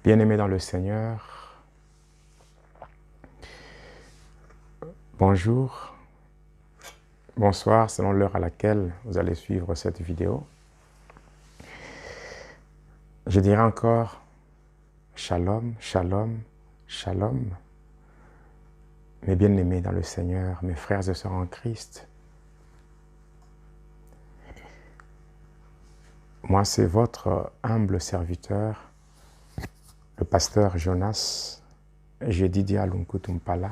Bien-aimés dans le Seigneur, bonjour, bonsoir selon l'heure à laquelle vous allez suivre cette vidéo. Je dirai encore Shalom, Shalom, Shalom. Mes bien-aimés dans le Seigneur, mes frères et sœurs en Christ. Moi, c'est votre humble serviteur, le pasteur Jonas Jedidia Lunkutumpala,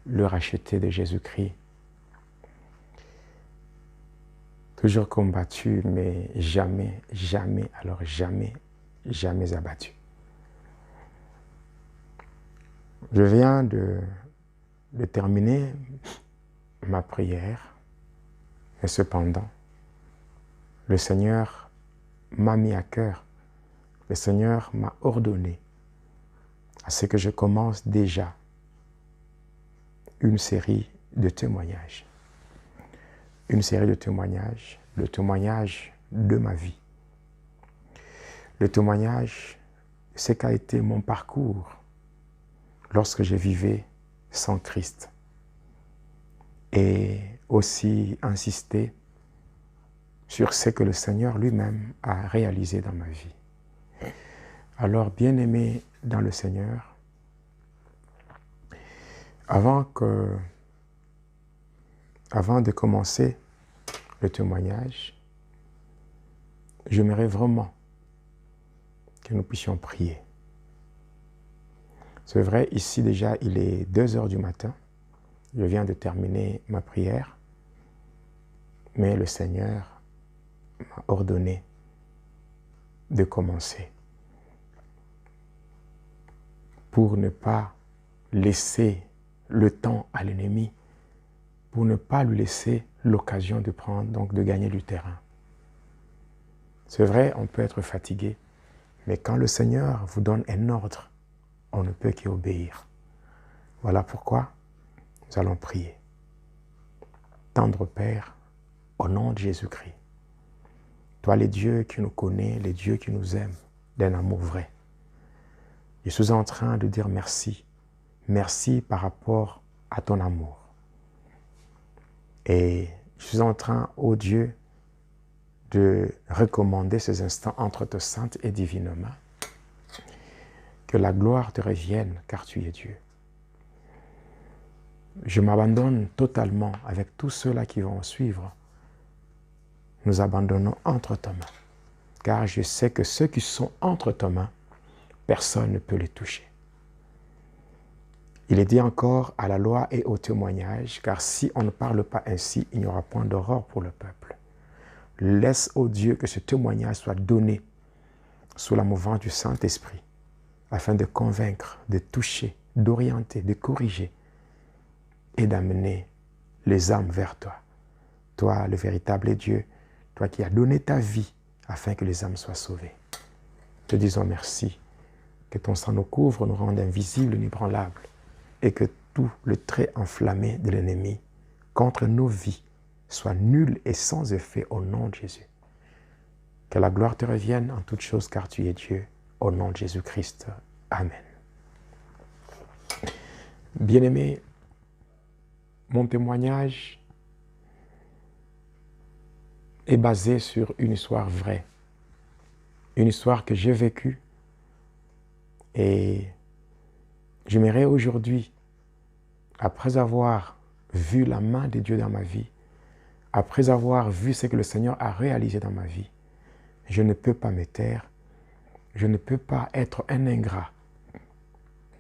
le racheté de Jésus-Christ. Toujours combattu, mais jamais, jamais, alors jamais, jamais abattu. Je viens de terminer ma prière, mais cependant, le Seigneur m'a mis à cœur, le Seigneur m'a ordonné à ce que je commence déjà une série de témoignages. Une série de témoignages, le témoignage de ma vie. Le témoignage de ce qu'a été mon parcours lorsque je vivais sans Christ. Et aussi insister sur ce que le Seigneur lui-même a réalisé dans ma vie. Alors, bien-aimés dans le Seigneur, avant de commencer le témoignage, j'aimerais vraiment que nous puissions prier. C'est vrai, ici déjà, il est 2 heures du matin. Je viens de terminer ma prière, mais le Seigneur m'a ordonné de commencer pour ne pas laisser le temps à l'ennemi, pour ne pas lui laisser l'occasion de prendre, donc de gagner du terrain. C'est vrai, on peut être fatigué, mais quand le Seigneur vous donne un ordre, on ne peut qu'y obéir. Voilà pourquoi nous allons prier. Tendre Père, au nom de Jésus-Christ, toi les dieux qui nous connais, les dieux qui nous aiment d'un amour vrai, je suis en train de dire merci. Merci par rapport à ton amour. Et je suis en train, ô Dieu, de recommander ces instants entre tes saintes et divines mains. Que la gloire te revienne, car tu es Dieu. Je m'abandonne totalement avec tous ceux-là qui vont suivre. Nous abandonnons entre tes mains, car je sais que ceux qui sont entre tes mains, personne ne peut les toucher. Il est dit encore à la loi et au témoignage, car si on ne parle pas ainsi, il n'y aura point d'aurore pour le peuple. Laisse, ô Dieu, que ce témoignage soit donné sous la mouvance du Saint-Esprit, afin de convaincre, de toucher, d'orienter, de corriger et d'amener les âmes vers toi. Toi, le véritable Dieu, toi qui as donné ta vie afin que les âmes soient sauvées. Te disons merci, que ton sang nous couvre, nous rende invisibles, inébranlables, et que tout le trait enflammé de l'ennemi contre nos vies soit nul et sans effet au nom de Jésus. Que la gloire te revienne en toutes choses, car tu es Dieu, au nom de Jésus-Christ. Amen. Bien-aimés, mon témoignage est basé sur une histoire vraie, une histoire que j'ai vécue, et j'aimerais aujourd'hui, après avoir vu la main de Dieu dans ma vie, après avoir vu ce que le Seigneur a réalisé dans ma vie, je ne peux pas me taire, je ne peux pas être un ingrat,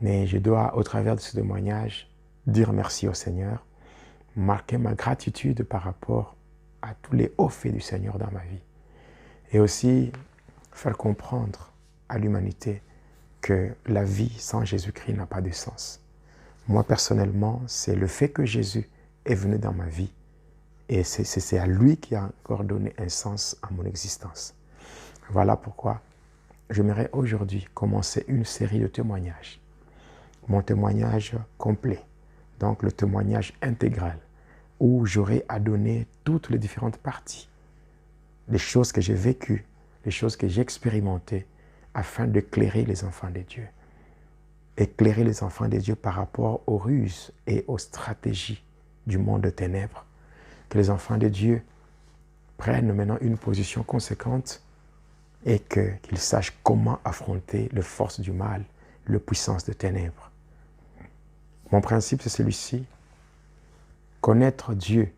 mais je dois, au travers de ce témoignage, dire merci au Seigneur, marquer ma gratitude par rapport à tous les hauts faits du Seigneur dans ma vie, et aussi faire comprendre à l'humanité que la vie sans Jésus-Christ n'a pas de sens. Moi, personnellement, c'est le fait que Jésus est venu dans ma vie, et c'est à lui qui a encore donné un sens à mon existence. Voilà pourquoi j'aimerais aujourd'hui commencer une série de témoignages. Mon témoignage complet, donc le témoignage intégral, où j'aurai à donner toutes les différentes parties, les choses que j'ai vécues, les choses que j'ai expérimentées, afin d'éclairer les enfants de Dieu. Éclairer les enfants de Dieu par rapport aux ruses et aux stratégies du monde de ténèbres. Que les enfants de Dieu prennent maintenant une position conséquente et qu'ils sachent comment affronter les forces du mal, les puissances de ténèbres. Mon principe, c'est celui-ci. Connaître Dieu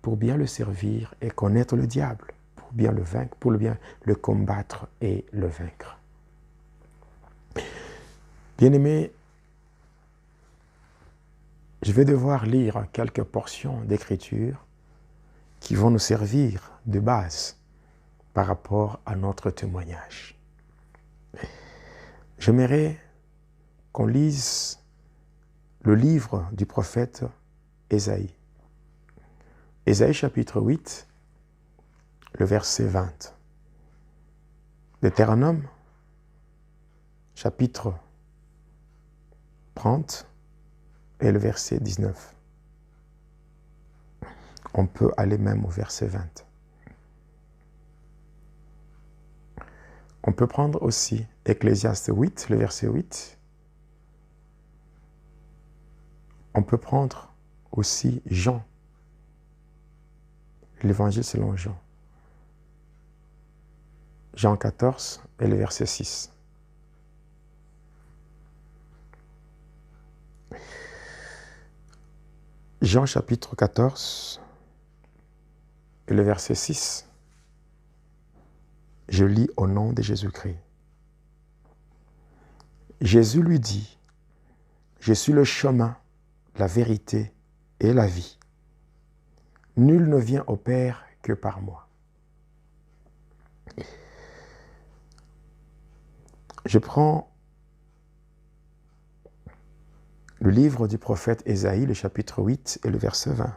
pour bien le servir et connaître le diable pour bien le vaincre, pour bien le combattre et le vaincre. Bien-aimés, je vais devoir lire quelques portions d'écriture qui vont nous servir de base par rapport à notre témoignage. J'aimerais qu'on lise le livre du prophète Ésaïe. Ésaïe chapitre 8, le verset 20. Deutéronome chapitre 30 et le verset 19. On peut aller même au verset 20. On peut prendre aussi Ecclésiaste 8, le verset 8. On peut prendre aussi Jean, l'évangile selon Jean. Jean 14 et le verset 6. Jean chapitre 14 et le verset 6. Je lis au nom de Jésus-Christ. Jésus lui dit, « Je suis le chemin, la vérité et la vie. Nul ne vient au Père que par moi. » Je prends le livre du prophète Ésaïe, le chapitre 8 et le verset 20.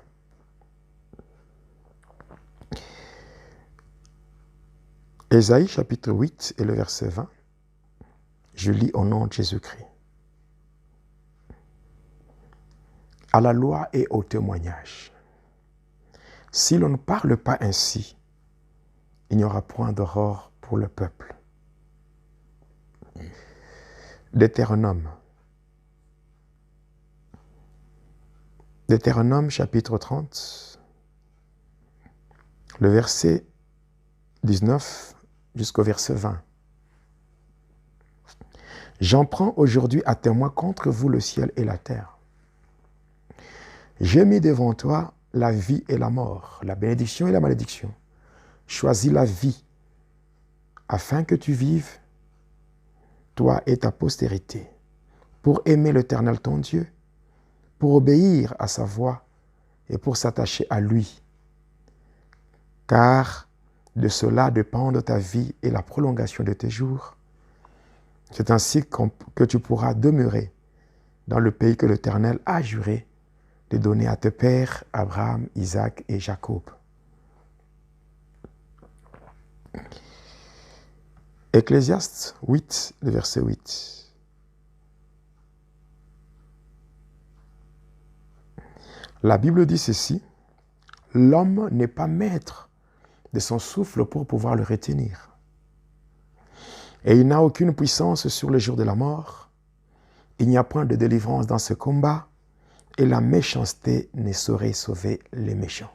Ésaïe, chapitre 8 et le verset 20. Je lis au nom de Jésus-Christ. À la loi et au témoignage. Si l'on ne parle pas ainsi, il n'y aura point d'aurore pour le peuple. Deutéronome. Deutéronome chapitre 30, le verset 19 jusqu'au verset 20. J'en prends aujourd'hui à témoin contre vous le ciel et la terre. J'ai mis devant toi la vie et la mort, la bénédiction et la malédiction. Choisis la vie, afin que tu vives, toi et ta postérité, pour aimer l'Éternel ton Dieu, pour obéir à sa voix et pour s'attacher à lui. Car de cela dépendent ta vie et la prolongation de tes jours. C'est ainsi que tu pourras demeurer dans le pays que l'Éternel a juré de donner à tes pères, Abraham, Isaac et Jacob. Ecclésiaste 8, le verset 8. La Bible dit ceci, « L'homme n'est pas maître de son souffle pour pouvoir le retenir. Et il n'a aucune puissance sur le jour de la mort. Il n'y a point de délivrance dans ce combat, et la méchanceté ne saurait sauver les méchants. »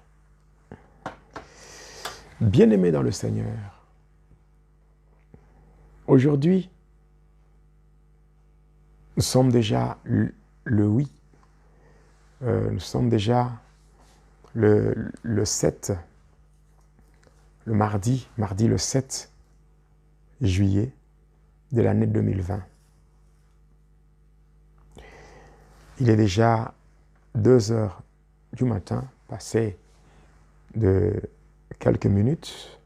Bien-aimés dans le Seigneur, aujourd'hui, nous sommes déjà le 8. Nous sommes déjà le 7, le mardi le 7 juillet de l'année 2020. Il est déjà 2 heures du matin, passé de quelques minutes.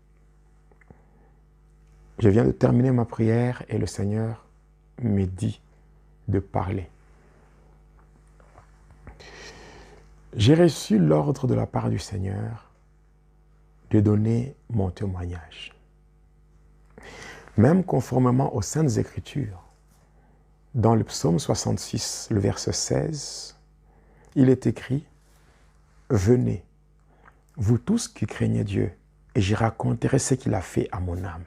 Je viens de terminer ma prière et le Seigneur me dit de parler. J'ai reçu l'ordre de la part du Seigneur de donner mon témoignage. Même conformément aux Saintes Écritures, dans le psaume 66, le verset 16, il est écrit « Venez, vous tous qui craignez Dieu, et j'y raconterai ce qu'il a fait à mon âme. »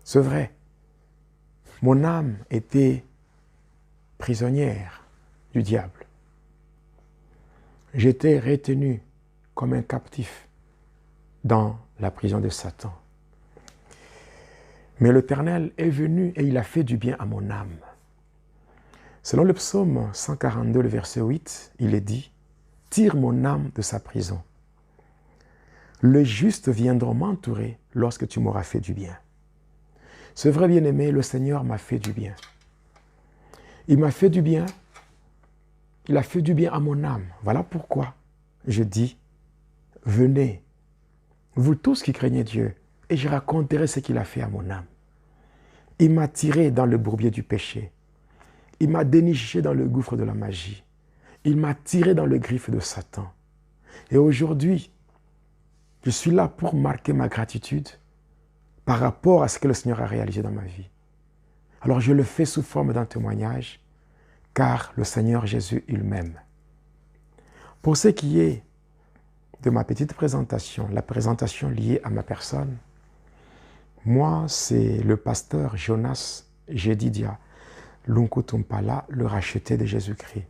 C'est vrai, Mon âme était prisonnière du diable. J'étais retenu comme un captif dans la prison de Satan. Mais l'Éternel est venu et il a fait du bien à mon âme. Selon le psaume 142, le verset 8, il est dit « Tire mon âme de sa prison. Le juste viendra m'entourer lorsque tu m'auras fait du bien. » C'est vrai, bien-aimé, le Seigneur m'a fait du bien. Il m'a fait du bien. Il a fait du bien à mon âme. Voilà pourquoi je dis « Venez, vous tous qui craignez Dieu, et je raconterai ce qu'il a fait à mon âme. » Il m'a tiré dans le bourbier du péché. Il m'a déniché dans le gouffre de la magie. Il m'a tiré dans le griffe de Satan. Et aujourd'hui, je suis là pour marquer ma gratitude par rapport à ce que le Seigneur a réalisé dans ma vie. Alors je le fais sous forme d'un témoignage, car le Seigneur Jésus, il m'aime. Pour ce qui est de ma petite présentation, la présentation liée à ma personne, moi, c'est le pasteur Jonas Jedidia Lunkutumpala, le racheté de Jésus-Christ.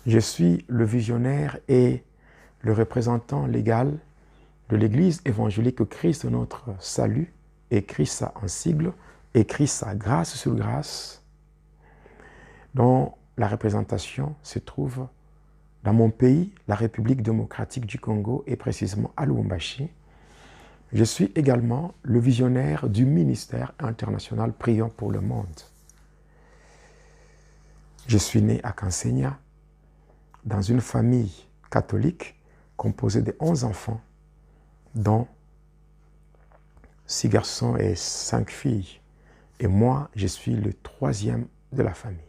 Je suis le visionnaire et le représentant légal de l'Église évangélique Christ notre salut, écrit ça en sigle, écrit ça grâce sur grâce, dont la représentation se trouve dans mon pays, la République démocratique du Congo, et précisément à Lubumbashi. Je suis également le visionnaire du ministère international Prions pour le monde. Je suis né à Kansenya, dans une famille catholique composée de 11 enfants, dont 6 garçons et 5 filles. Et moi, je suis le 3e de la famille.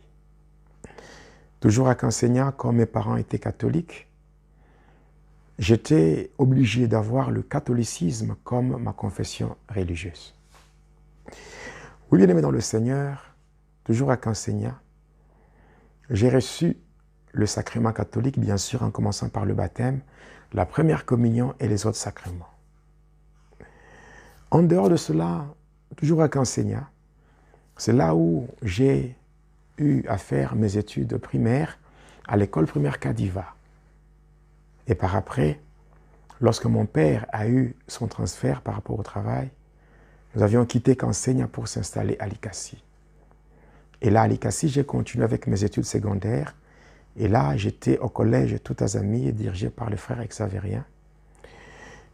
Toujours à Kansenya, comme mes parents étaient catholiques, j'étais obligé d'avoir le catholicisme comme ma confession religieuse. Oui, bien aimé dans le Seigneur, toujours à Kansenya, j'ai reçu le sacrement catholique, bien sûr, en commençant par le baptême, la première communion et les autres sacrements. En dehors de cela, toujours à Kansenya, c'est là où j'ai eu à faire mes études primaires à l'école primaire Kadiva. Et par après, lorsque mon père a eu son transfert par rapport au travail, nous avions quitté Kansenya pour s'installer à Likasi. Et là, à Likasi, j'ai continué avec mes études secondaires. Et là, j'étais au collège Tout Azami, dirigé par le frère Xavérien.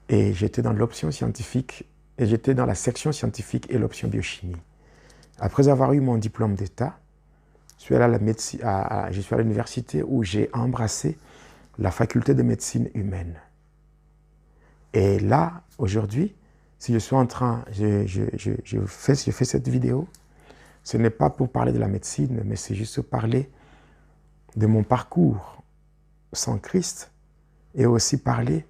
Et j'étais dans l'option scientifique, et j'étais dans la section scientifique et l'option biochimie. Après avoir eu mon diplôme d'État, je suis allé à l'université où j'ai embrassé la faculté de médecine humaine. Et là, aujourd'hui, si je suis en train, je fais cette vidéo, ce n'est pas pour parler de la médecine, mais c'est juste parler de mon parcours sans Christ et aussi parler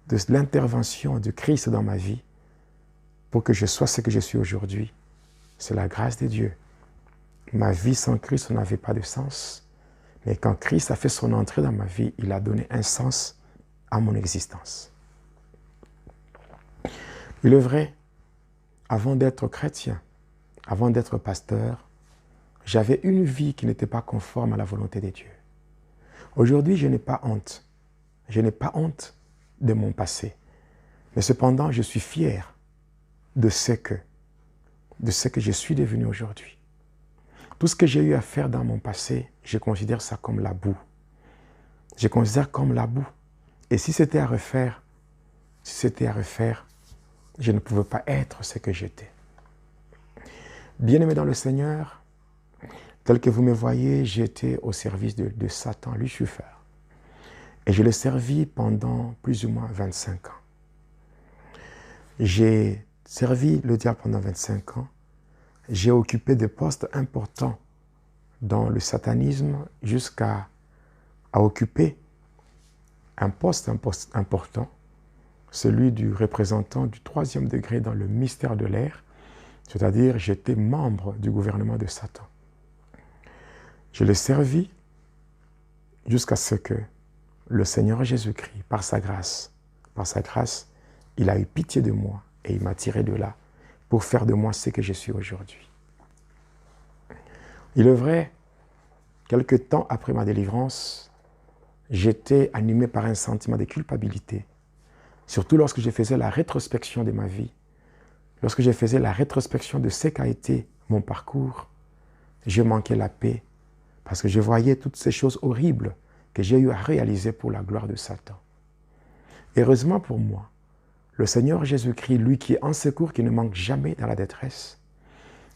de l'intervention de Christ dans ma vie pour que je sois ce que je suis aujourd'hui. C'est la grâce de Dieu. Ma vie sans Christ n'avait pas de sens, mais quand Christ a fait son entrée dans ma vie, il a donné un sens à mon existence. Il est vrai, avant d'être chrétien, avant d'être pasteur, j'avais une vie qui n'était pas conforme à la volonté de Dieu. Aujourd'hui, je n'ai pas honte. Je n'ai pas honte de mon passé. Mais cependant, je suis fier de ce que je suis devenu aujourd'hui. Tout ce que j'ai eu à faire dans mon passé, je considère ça comme la boue. Je considère comme la boue. Et si c'était à refaire, je ne pouvais pas être ce que j'étais. Bien-aimé dans le Seigneur, tel que vous me voyez, j'étais au service de Satan, Lucifer. Et je l'ai servi pendant plus ou moins 25 ans. J'ai servi le diable pendant 25 ans. J'ai occupé des postes importants dans le satanisme jusqu'à occuper un poste important, celui du représentant du 3e degré dans le mystère de l'air, c'est-à-dire j'étais membre du gouvernement de Satan. Je l'ai servi jusqu'à ce que le Seigneur Jésus-Christ, par sa grâce, il a eu pitié de moi et il m'a tiré de là pour faire de moi ce que je suis aujourd'hui. Il est vrai, quelque temps après ma délivrance, j'étais animé par un sentiment de culpabilité, surtout lorsque je faisais la rétrospection de ma vie, lorsque je faisais la rétrospection de ce qu'a été mon parcours. Je manquais la paix parce que je voyais toutes ces choses horribles que j'ai eu à réaliser pour la gloire de Satan. Heureusement pour moi, le Seigneur Jésus-Christ, lui qui est en secours, qui ne manque jamais dans la détresse,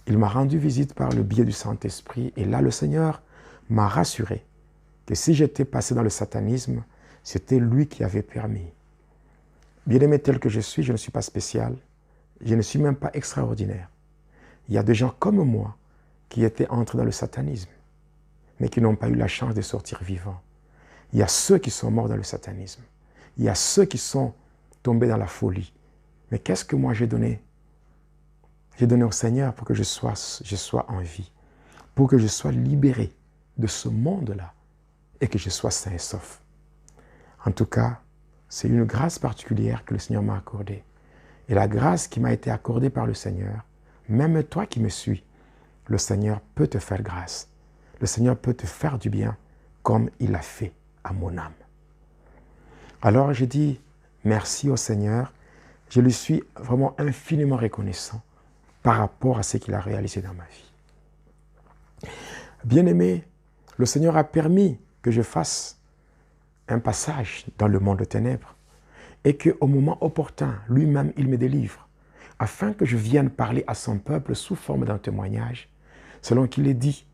il m'a rendu visite par le biais du Saint-Esprit et là, le Seigneur m'a rassuré que si j'étais passé dans le satanisme, c'était lui qui avait permis. Bien-aimé tel que je suis, je ne suis pas spécial, je ne suis même pas extraordinaire. Il y a des gens comme moi qui étaient entrés dans le satanisme, mais qui n'ont pas eu la chance de sortir vivants. Il y a ceux qui sont morts dans le satanisme. Il y a ceux qui sont tombés dans la folie. Mais qu'est-ce que moi j'ai donné? J'ai donné au Seigneur pour que je sois en vie, pour que je sois libéré de ce monde-là et que je sois sain et sauf. En tout cas, c'est une grâce particulière que le Seigneur m'a accordée. Et la grâce qui m'a été accordée par le Seigneur, même toi qui me suis, le Seigneur peut te faire grâce. Le Seigneur peut te faire du bien comme il a fait à mon âme. Alors je dis merci au Seigneur. Je lui suis vraiment infiniment reconnaissant par rapport à ce qu'il a réalisé dans ma vie. Bien-aimé, le Seigneur a permis que je fasse un passage dans le monde de ténèbres et qu'au moment opportun, lui-même, il me délivre, afin que je vienne parler à son peuple sous forme d'un témoignage, selon qu'il est dit,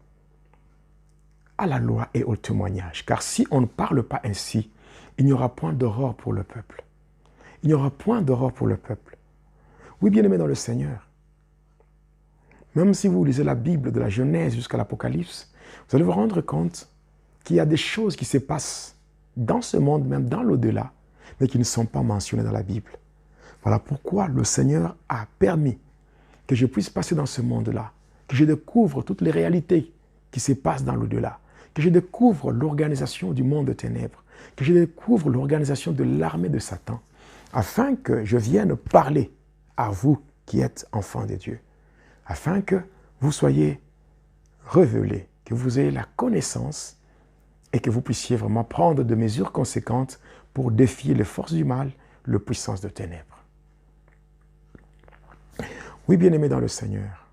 à la loi et au témoignage. Car si on ne parle pas ainsi, il n'y aura point d'aurore pour le peuple. Il n'y aura point d'aurore pour le peuple. Oui, bien-aimé dans le Seigneur, même si vous lisez la Bible de la Genèse jusqu'à l'Apocalypse, vous allez vous rendre compte qu'il y a des choses qui se passent dans ce monde, même dans l'au-delà, mais qui ne sont pas mentionnées dans la Bible. Voilà pourquoi le Seigneur a permis que je puisse passer dans ce monde-là, que je découvre toutes les réalités qui se passent dans l'au-delà, que je découvre l'organisation du monde de ténèbres, que je découvre l'organisation de l'armée de Satan, afin que je vienne parler à vous qui êtes enfants de Dieu, afin que vous soyez révélés, que vous ayez la connaissance et que vous puissiez vraiment prendre des mesures conséquentes pour défier les forces du mal, les puissances de ténèbres. Oui, bien-aimés dans le Seigneur,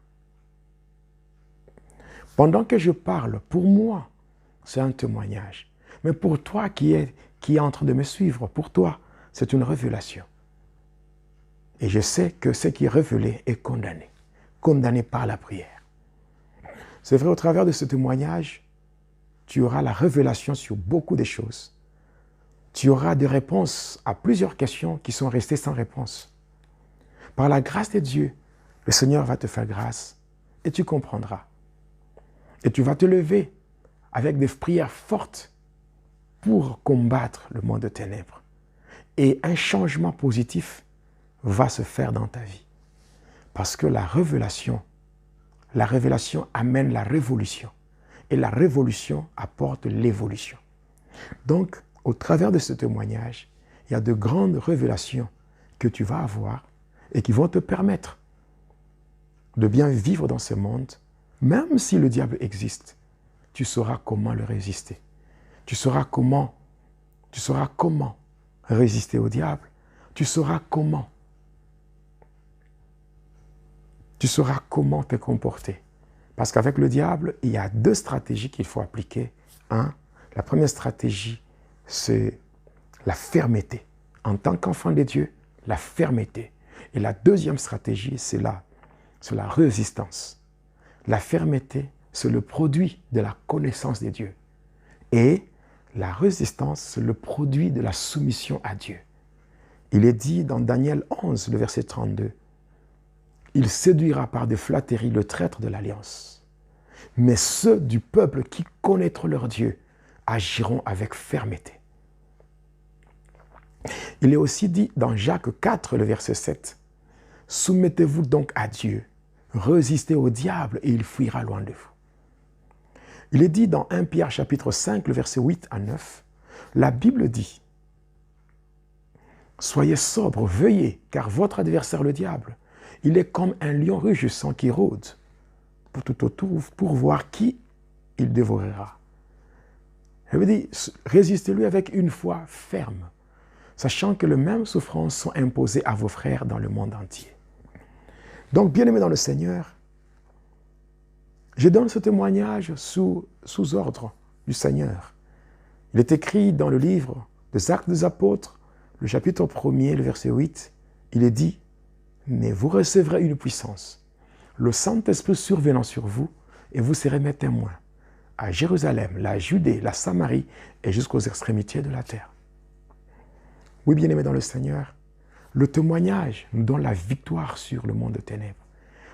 pendant que je parle, pour moi, c'est un témoignage. Mais pour toi qui est en train de me suivre, pour toi, c'est une révélation. Et je sais que ce qui est révélé est condamné par la prière. C'est vrai, au travers de ce témoignage, tu auras la révélation sur beaucoup de choses. Tu auras des réponses à plusieurs questions qui sont restées sans réponse. Par la grâce de Dieu, le Seigneur va te faire grâce et tu comprendras. Et tu vas te lever avec des prières fortes pour combattre le monde de ténèbres. Et un changement positif va se faire dans ta vie. Parce que la révélation amène la révolution. Et la révolution apporte l'évolution. Donc, au travers de ce témoignage, il y a de grandes révélations que tu vas avoir et qui vont te permettre de bien vivre dans ce monde, même si le diable existe. Tu sauras comment le résister. Tu sauras comment résister au diable. Tu sauras comment te comporter. Parce qu'avec le diable, il y a deux stratégies qu'il faut appliquer. La première stratégie, c'est la fermeté. En tant qu'enfant de Dieu, la fermeté. Et la deuxième stratégie, c'est la résistance. La fermeté, c'est le produit de la connaissance de Dieu. Et la résistance, c'est le produit de la soumission à Dieu. Il est dit dans Daniel 11, le verset 32, « Il séduira par des flatteries le traître de l'alliance. Mais ceux du peuple qui connaîtront leur Dieu agiront avec fermeté. » Il est aussi dit dans Jacques 4, le verset 7, « Soumettez-vous donc à Dieu, résistez au diable et il fuira loin de vous. » Il est dit dans 1 Pierre chapitre 5, le verset 8 à 9, la Bible dit, « Soyez sobres, veillez, car votre adversaire le diable, Il est comme un lion rugissant qui rôde pour tout autour pour voir qui il dévorera. Je veux dire, résistez-lui avec une foi ferme, sachant que les mêmes souffrances sont imposées à vos frères dans le monde entier. Donc, bien-aimés dans le Seigneur, je donne ce témoignage sous ordre du Seigneur. Il est écrit dans le livre des Actes des Apôtres, le chapitre 1er, le verset 8, il est dit « Mais vous recevrez une puissance, le Saint-Esprit survenant sur vous, et vous serez mes témoins à Jérusalem, la Judée, la Samarie et jusqu'aux extrémités de la terre. » Oui, bien-aimés dans le Seigneur, le témoignage nous donne la victoire sur le monde de ténèbres,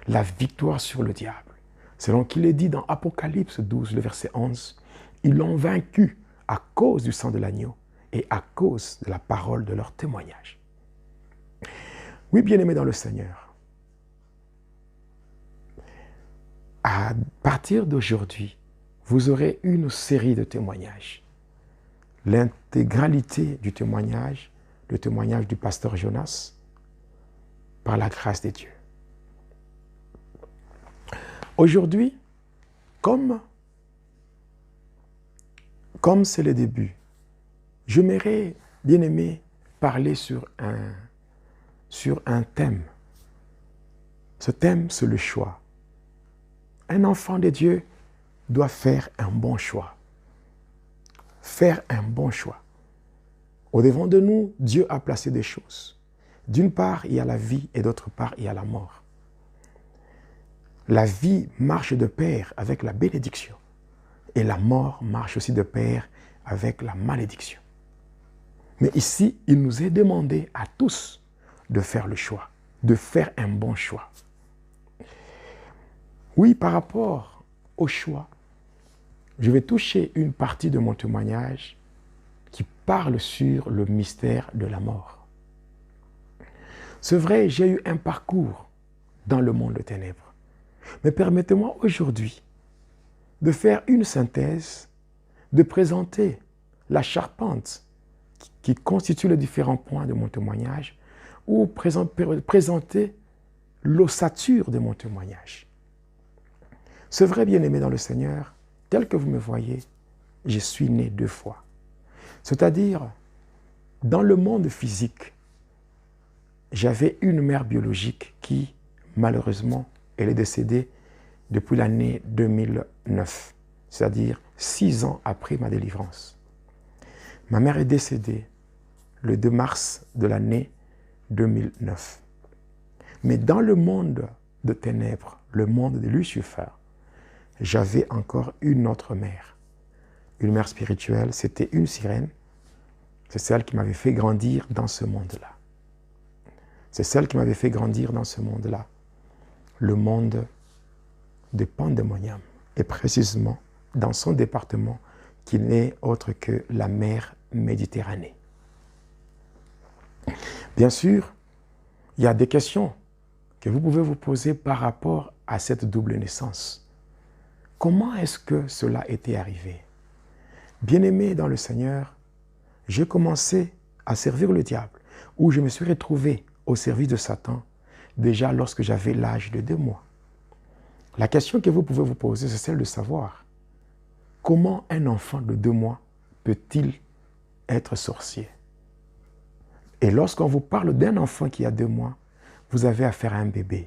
la victoire sur le diable. Selon qu'il est dit dans Apocalypse 12, le verset 11, « Ils l'ont vaincu à cause du sang de l'agneau et à cause de la parole de leur témoignage. » Oui, bien-aimés dans le Seigneur, à partir d'aujourd'hui, vous aurez une série de témoignages. L'intégralité du témoignage, le témoignage du pasteur Jonas, par la grâce de Dieu. Aujourd'hui, comme c'est le début, j'aimerais, bien aimé, parler sur un thème. Ce thème, c'est le choix. Un enfant de Dieu doit faire un bon choix. Faire un bon choix. Au-devant de nous, Dieu a placé des choses. D'une part, il y a la vie et d'autre part, il y a la mort. La vie marche de pair avec la bénédiction et la mort marche aussi de pair avec la malédiction. Mais ici, il nous est demandé à tous de faire le choix, de faire un bon choix. Oui, par rapport au choix, je vais toucher une partie de mon témoignage qui parle sur le mystère de la mort. C'est vrai, j'ai eu un parcours dans le monde des ténèbres. Mais permettez-moi aujourd'hui de faire une synthèse, de présenter la charpente qui constitue les différents points de mon témoignage ou présenter l'ossature de mon témoignage. C'est vrai, bien-aimé dans le Seigneur, tel que vous me voyez, je suis né 2 fois. C'est-à-dire, dans le monde physique, j'avais une mère biologique qui, malheureusement, elle est décédée depuis l'année 2009, c'est-à-dire 6 ans après ma délivrance. Ma mère est décédée le 2 mars de l'année 2009. Mais dans le monde de ténèbres, le monde de Lucifer, j'avais encore une autre mère. Une mère spirituelle, c'était une sirène. C'est celle qui m'avait fait grandir dans ce monde-là. C'est celle qui m'avait fait grandir dans ce monde-là. Le monde de Pandémonium, et précisément dans son département qui n'est autre que la mer Méditerranée. Bien sûr, il y a des questions que vous pouvez vous poser par rapport à cette double naissance. Comment est-ce que cela était arrivé? Bien-aimé dans le Seigneur, j'ai commencé à servir le diable, où je me suis retrouvé au service de Satan déjà lorsque j'avais l'âge de 2 mois. La question que vous pouvez vous poser, c'est celle de savoir comment un enfant de 2 mois peut-il être sorcier? Et lorsqu'on vous parle d'un enfant qui a 2 mois, vous avez affaire à un bébé.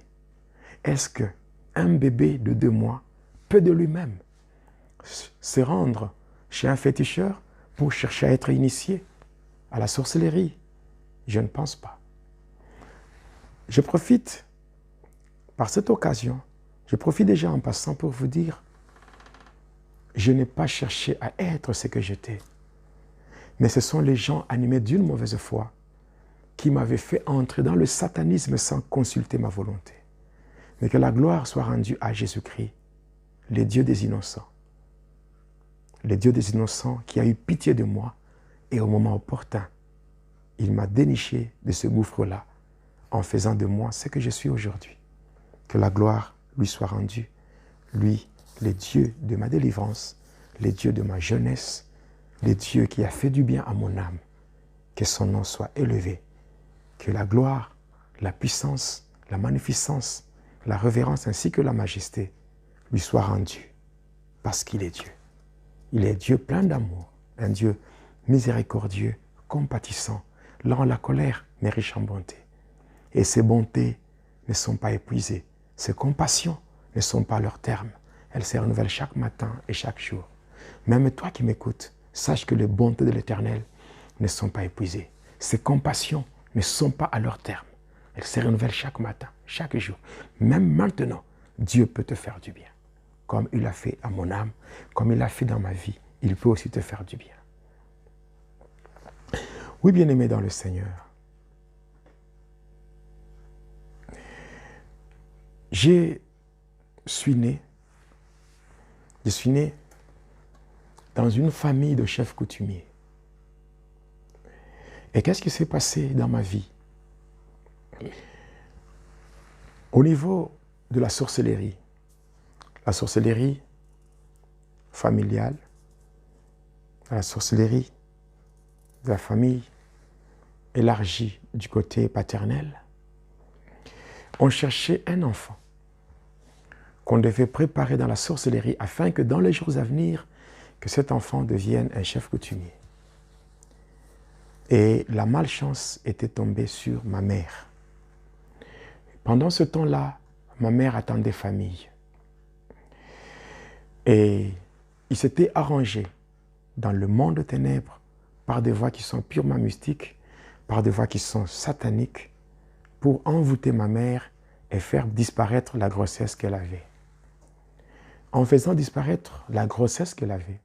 Est-ce qu'un bébé de 2 mois peut de lui-même se rendre chez un féticheur pour chercher à être initié à la sorcellerie? Je ne pense pas. Je profite, par cette occasion, je profite déjà en passant pour vous dire, je n'ai pas cherché à être ce que j'étais. Mais ce sont les gens animés d'une mauvaise foi qui m'avaient fait entrer dans le satanisme sans consulter ma volonté. Mais que la gloire soit rendue à Jésus-Christ, le Dieu des innocents. Le Dieu des innocents qui a eu pitié de moi et au moment opportun, il m'a déniché de ce gouffre-là en faisant de moi ce que je suis aujourd'hui. Que la gloire lui soit rendue, lui, le Dieu de ma délivrance, le Dieu de ma jeunesse, le Dieu qui a fait du bien à mon âme. Que son nom soit élevé. Que la gloire, la puissance, la magnificence, la révérence ainsi que la majesté lui soient rendues parce qu'il est Dieu. Il est Dieu plein d'amour, un Dieu miséricordieux, compatissant, lent à la colère, mais riche en bonté. Et ses bontés ne sont pas épuisées. Ses compassions ne sont pas à leur terme. Elles se renouvellent chaque matin et chaque jour. Même toi qui m'écoutes, sache que les bontés de l'Éternel ne sont pas épuisées. Ses compassions ne sont pas à leur terme. Elles se renouvellent chaque matin, chaque jour. Même maintenant, Dieu peut te faire du bien. Comme il a fait à mon âme, comme il a fait dans ma vie, il peut aussi te faire du bien. Oui, bien-aimé dans le Seigneur, je suis né dans une famille de chefs coutumiers. Et qu'est-ce qui s'est passé dans ma vie? Au niveau de la sorcellerie familiale, la sorcellerie de la famille élargie du côté paternel, on cherchait un enfant qu'on devait préparer dans la sorcellerie afin que dans les jours à venir, que cet enfant devienne un chef coutumier. Et la malchance était tombée sur ma mère. Pendant ce temps-là, ma mère attendait famille. Et il s'était arrangé dans le monde de ténèbres par des voies qui sont purement mystiques, par des voies qui sont sataniques, pour envoûter ma mère et faire disparaître la grossesse qu'elle avait. En faisant disparaître la grossesse qu'elle avait,